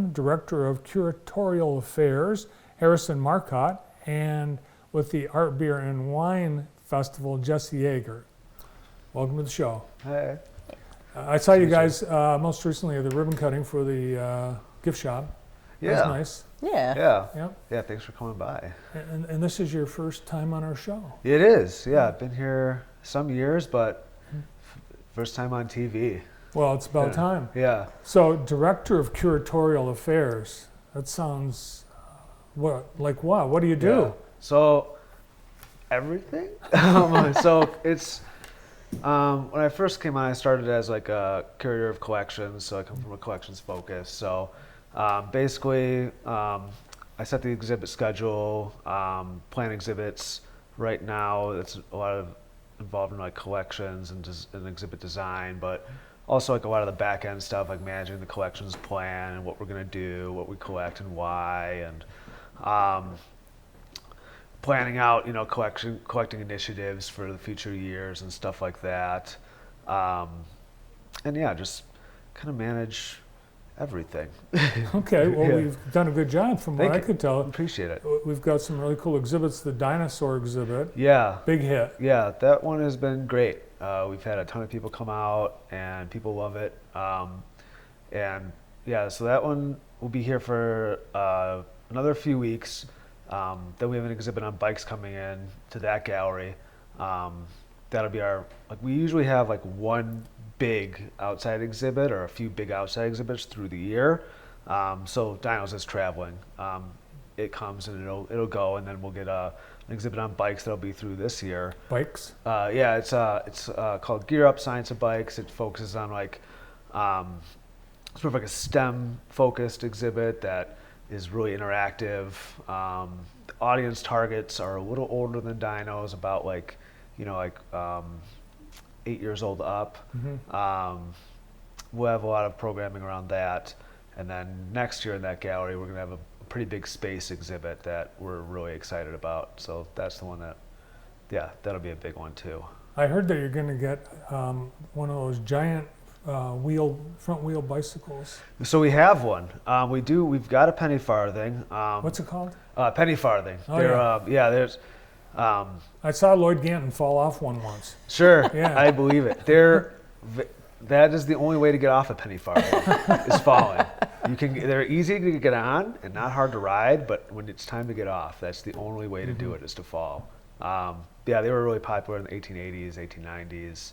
Wine, Director of Curatorial Affairs, Harrison Marcotte, and with the Art, Beer, and Wine Festival, Jesse Yeager. Welcome to the show. Hi. I saw you guys most recently at the ribbon cutting for the gift shop. Yeah. That was nice. Yeah. Yep. Yeah, thanks for coming by. And this is your first time on our show. It is, yeah. I've been here some years, but first time on TV. Well, it's about time. Yeah. So, Director of Curatorial Affairs, that sounds, like what? What do you do? Yeah. So, everything? So, it's, when I first came on, I started as like a curator of collections, so I come from a collections focus. So, basically, I set the exhibit schedule, plan exhibits. Right now, it's a lot of involved in like collections and exhibit design, but also like a lot of the back end stuff, like managing the collections plan and what we're gonna do, what we collect and why, and planning out, collecting initiatives for the future years and stuff like that. And yeah, just kind of manage everything. Okay, well, Yeah. we've done a good job from what Thank I you. could tell. Appreciate it. We've got some really cool exhibits. The dinosaur exhibit, Yeah. big hit. Yeah, that one has been great. We've had a ton of people come out and people love it. And yeah, so that one will be here for another few weeks. Then we have an exhibit on bikes coming in to that gallery. That'll be we usually have like one big outside exhibit or a few big outside exhibits through the year. So Dinos is traveling. It comes and it'll go, and then we'll get an exhibit on bikes that'll be through this year. Bikes? Yeah, it's called Gear Up Science of Bikes. It focuses on sort of like a STEM focused exhibit that is really interactive. The audience targets are a little older than Dinos, about 8 years old up. Mm-hmm. We'll have a lot of programming around that. And then next year in that gallery, we're going to have a pretty big space exhibit that we're really excited about. So that's the one that'll be a big one too. I heard that you're going to get one of those giant front wheel bicycles. So we have one. We've got a penny farthing. What's it called? Penny farthing. Oh, There's. I saw Lloyd Ganton fall off one once. Sure, Yeah. I believe it. That is the only way to get off a penny farthing is falling. They're easy to get on and not hard to ride, but when it's time to get off, that's the only way to do it, is to fall. They were really popular in the 1880s, 1890s.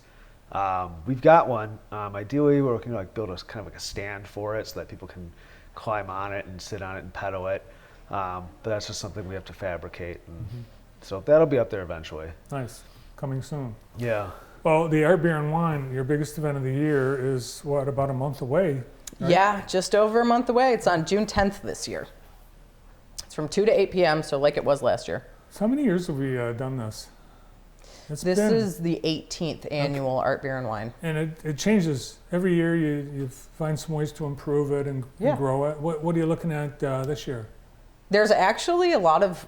We've got one. Ideally, we're looking to build a kind of like a stand for it so that people can climb on it and sit on it and pedal it. But that's just something we have to fabricate. And so that'll be up there eventually. Nice. Coming soon. Yeah. Well, the Art, Beer, and Wine, your biggest event of the year, is about a month away? Right? Yeah, just over a month away. It's on June 10th this year. It's from 2 to 8 p.m., so like it was last year. So how many years have we done this? This is the 18th annual Art, Beer, and Wine. And it changes. Every year you find some ways to improve it and grow it. What are you looking at this year? There's actually a lot of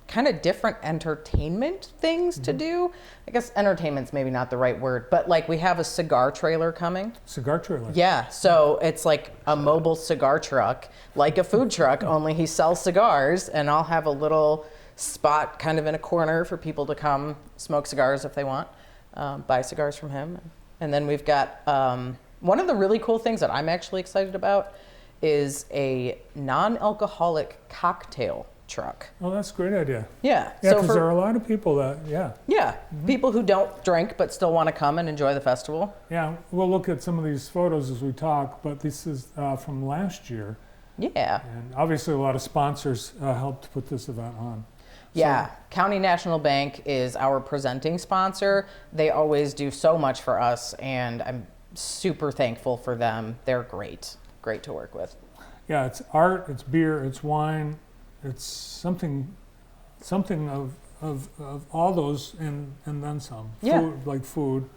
kind of different entertainment things to do. I guess entertainment's maybe not the right word, but we have a cigar trailer coming. Cigar trailer? Yeah, so it's like a mobile cigar truck, like a food truck, only he sells cigars, and I'll have a little spot kind of in a corner for people to come smoke cigars if they want, buy cigars from him. And then we've got one of the really cool things that I'm actually excited about is a non-alcoholic cocktail truck. Oh, that's a great idea. Yeah. Yeah, because there are a lot of people that, people who don't drink but still want to come and enjoy the festival. Yeah, we'll look at some of these photos as we talk, but this is from last year. Yeah. And obviously a lot of sponsors helped put this event on. Yeah, County National Bank is our presenting sponsor. They always do so much for us, and I'm super thankful for them. They're great to work with. Yeah, it's art, it's beer, it's wine, it's something of all those and then some. Yeah. Food, like food.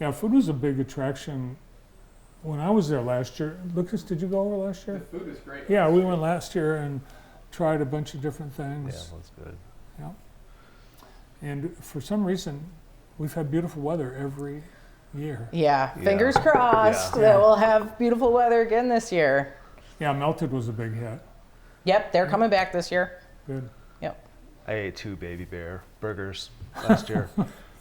Yeah, food was a big attraction when I was there last year. Lucas, did you go over last year? The food is great. Yeah, we went last year and tried a bunch of different things. Yeah, that's good. Yeah. And for some reason, we've had beautiful weather every year. Yeah, fingers crossed Yeah. that we'll have beautiful weather again this year. Yeah, Melted was a big hit. Yep, they're coming back this year. Good. Yep. I ate 2 Baby Bear burgers last year.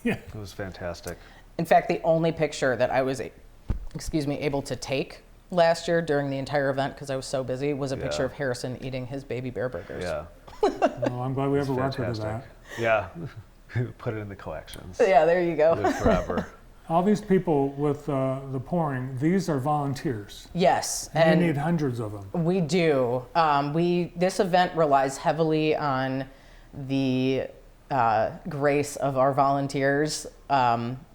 Yeah. It was fantastic. In fact, the only picture that I was, able to take last year during the entire event because I was so busy was a picture Yeah. of Harrison eating his Baby Bear burgers. Yeah. Well, I'm glad we have It's a record of fantastic. that. Yeah. Put it in the collections. Yeah, there you go. Live forever. All these people with the pouring, these are volunteers. Yes, And you need hundreds of them. we do. This event relies heavily on the grace of our volunteers.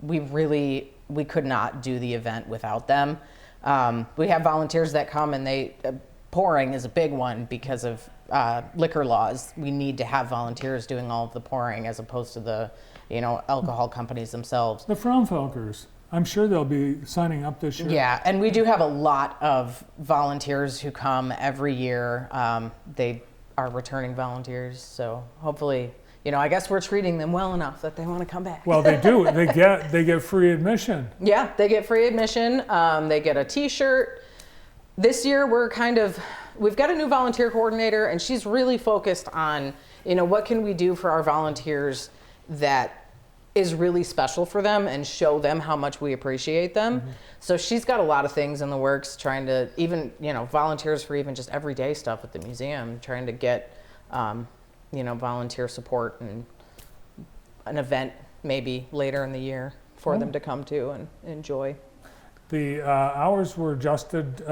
We could not do the event without them. We have volunteers that come and pouring is a big one because of liquor laws. We need to have volunteers doing all of the pouring as opposed to the, alcohol companies themselves. The Fraunfelkers, I'm sure they'll be signing up this year. Yeah, and we do have a lot of volunteers who come every year. They are returning volunteers, so hopefully, I guess we're treating them well enough that they want to come back. Well, they do. They get free admission. Yeah, they get free admission. They get a T-shirt. This year, we've got a new volunteer coordinator, and she's really focused on, what can we do for our volunteers that is really special for them and show them how much we appreciate them. Mm-hmm. So she's got a lot of things in the works, trying to even, volunteers for even just everyday stuff at the museum, trying to get, volunteer support and an event maybe later in the year for them to come to and enjoy. The hours were adjusted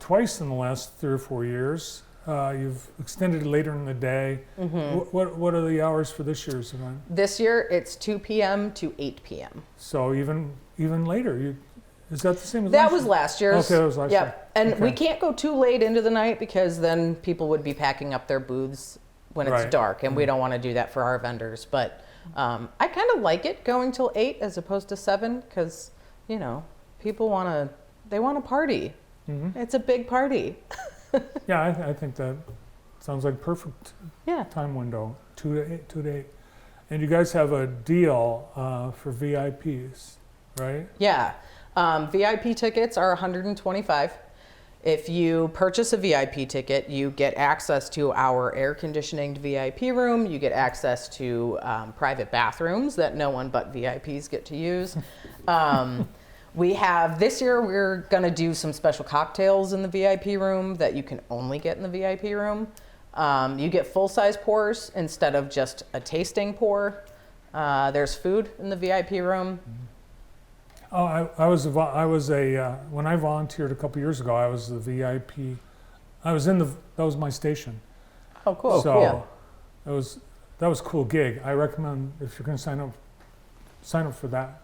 twice in the last 3 or 4 years. You've extended it later in the day. Mm-hmm. What are the hours for this year's event? This year, it's 2 p.m. to 8 p.m. So even later. Is that the same as That last was year? last year's. Okay, that was last year. Yep. And Okay. we can't go too late into the night because then people would be packing up their booths when it's Right. dark, and we don't want to do that for our vendors. But I kind of like it going till 8 as opposed to 7 because, people want to party. Mm-hmm. It's a big party. Yeah, I think that sounds like perfect Yeah. time window, 2 to 8. And you guys have a deal for VIPs, right? Yeah. VIP tickets are $125. If you purchase a VIP ticket, you get access to our air conditioning VIP room. You get access to private bathrooms that no one but VIPs get to use. This year, we're going to do some special cocktails in the VIP room that you can only get in the VIP room. You get full-size pours instead of just a tasting pour. There's food in the VIP room. Oh, when I volunteered a couple years ago, I was the VIP. That was my station. Oh, cool. So Cool. that was a cool gig. I recommend if you're going to sign up for that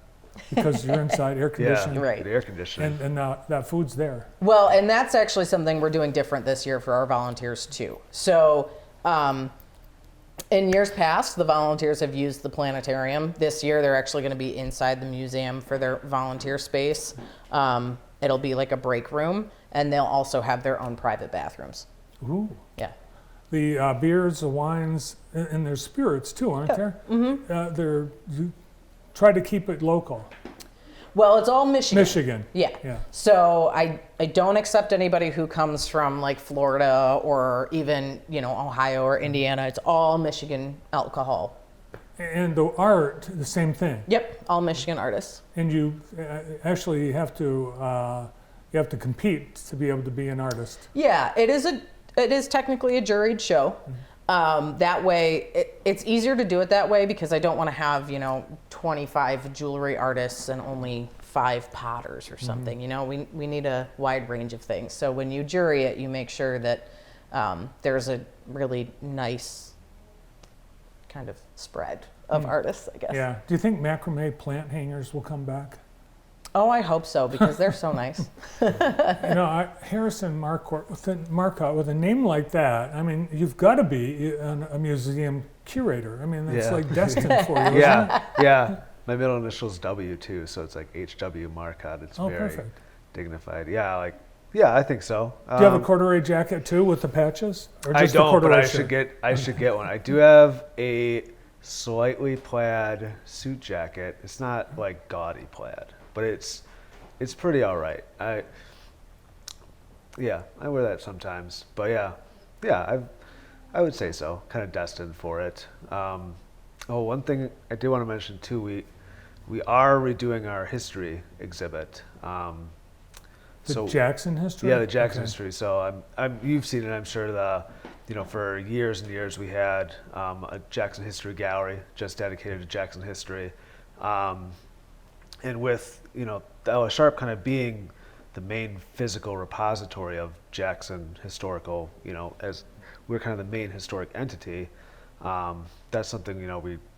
because you're inside air conditioning. Yeah, Right. the air conditioning. And that food's there. Well, and that's actually something we're doing different this year for our volunteers too. So, in years past, the volunteers have used the planetarium. This year, they're actually going to be inside the museum for their volunteer space. It'll be like a break room, and they'll also have their own private bathrooms. Ooh. Yeah. The beers, the wines, and there's spirits too, aren't there? Mm-hmm. You try to keep it local. Well, it's all Michigan. Michigan. Yeah. Yeah. So I don't accept anybody who comes from like Florida or even, Ohio or Indiana. It's all Michigan alcohol. And the art, the same thing. Yep, all Michigan artists. And you actually have to compete to be able to be an artist. Yeah, it is technically a juried show. That way, it's easier to do it that way because I don't want to have 25 jewelry artists and only 5 potters or something. We need a wide range of things. So when you jury it, you make sure that there's a really nice kind of spread of artists, I guess. Yeah. Do you think macrame plant hangers will come back? Oh, I hope so because they're so nice. Harrison Marcotte, with a name like that, I mean, you've got to be a museum curator. I mean, that's Yeah. like destined for you, isn't it? Yeah. My middle initial's W too, so it's like H.W. Marcotte. It's Oh, very perfect. dignified. Yeah, I think so. Do you have a corduroy jacket too with the patches? Or I just the don't, but corduroy I shirt? should get one. I do have a slightly plaid suit jacket. It's not like gaudy plaid, but it's pretty all right. Yeah, I wear that sometimes, but I would say so. Kind of destined for it. One thing I did want to mention too. We are redoing our history exhibit. The Jackson history? Yeah, the Jackson Okay. history. So you've seen it, I'm sure. For years and years we had a Jackson history gallery just dedicated to Jackson history, and with Ella Sharp kind of being the main physical repository of Jackson historical, as we're kind of the main historic entity. That's something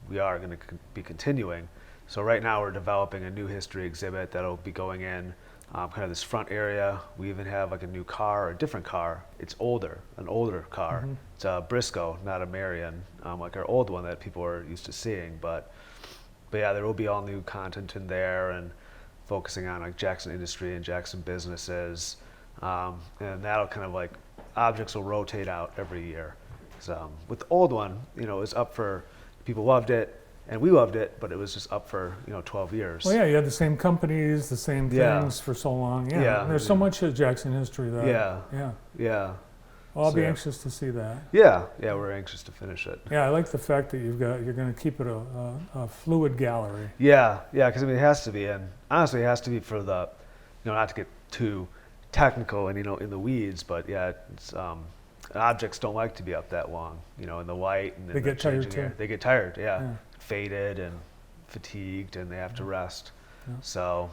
we are going to be continuing. So right now we're developing a new history exhibit that'll be going in kind of this front area. We even have like a new car, a different car. It's an older car. Mhm. It's a Briscoe, not a Marion, like our old one that people are used to seeing. But yeah, there will be all new content in there and focusing on like Jackson industry and Jackson businesses. And that'll kind of like, objects will rotate out every year. So with the old one, it was up for, people loved it and we loved it, but it was just up for, 12 years. Well, yeah, you had the same companies, the same Yeah. things for so long. Yeah. Yeah. And there's so much of Jackson history that. Yeah. Yeah. Yeah. Well, I'll So, be yeah. anxious to see that. Yeah. We're anxious to finish it. Yeah, I like the fact that you're going to keep it a fluid gallery. Yeah. Because it has to be, and honestly, it has to be for the, not to get too technical and in the weeds, but yeah, it's objects don't like to be up that long, in the light and They in the get tired, changing air. too. They get tired, Yeah. faded and fatigued, and they have to rest. Yeah. So,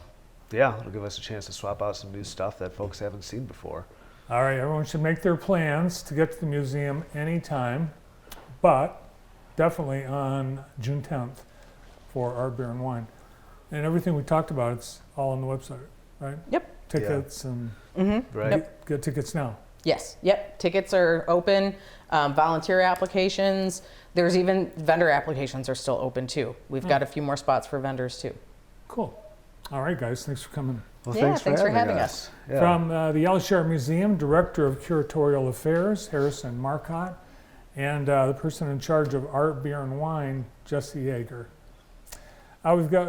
yeah, it'll give us a chance to swap out some new stuff that folks haven't seen before. All right, everyone should make their plans to get to the museum anytime, but definitely on June 10th for Art, Beer, and Wine. And everything we talked about, it's all on the website, right? Yep. Tickets and Right? Yep. get tickets now. Yes. Yep. Tickets are open. Volunteer applications. There's even vendor applications are still open too. We've got a few more spots for vendors too. Cool. All right, guys, thanks for coming. Well, Yeah, thanks for having us. Yeah. From the Ella Sharp Museum, Director of Curatorial Affairs, Harrison Marcotte, and the person in charge of Art, Beer, and Wine, Jesse Yeager. We've got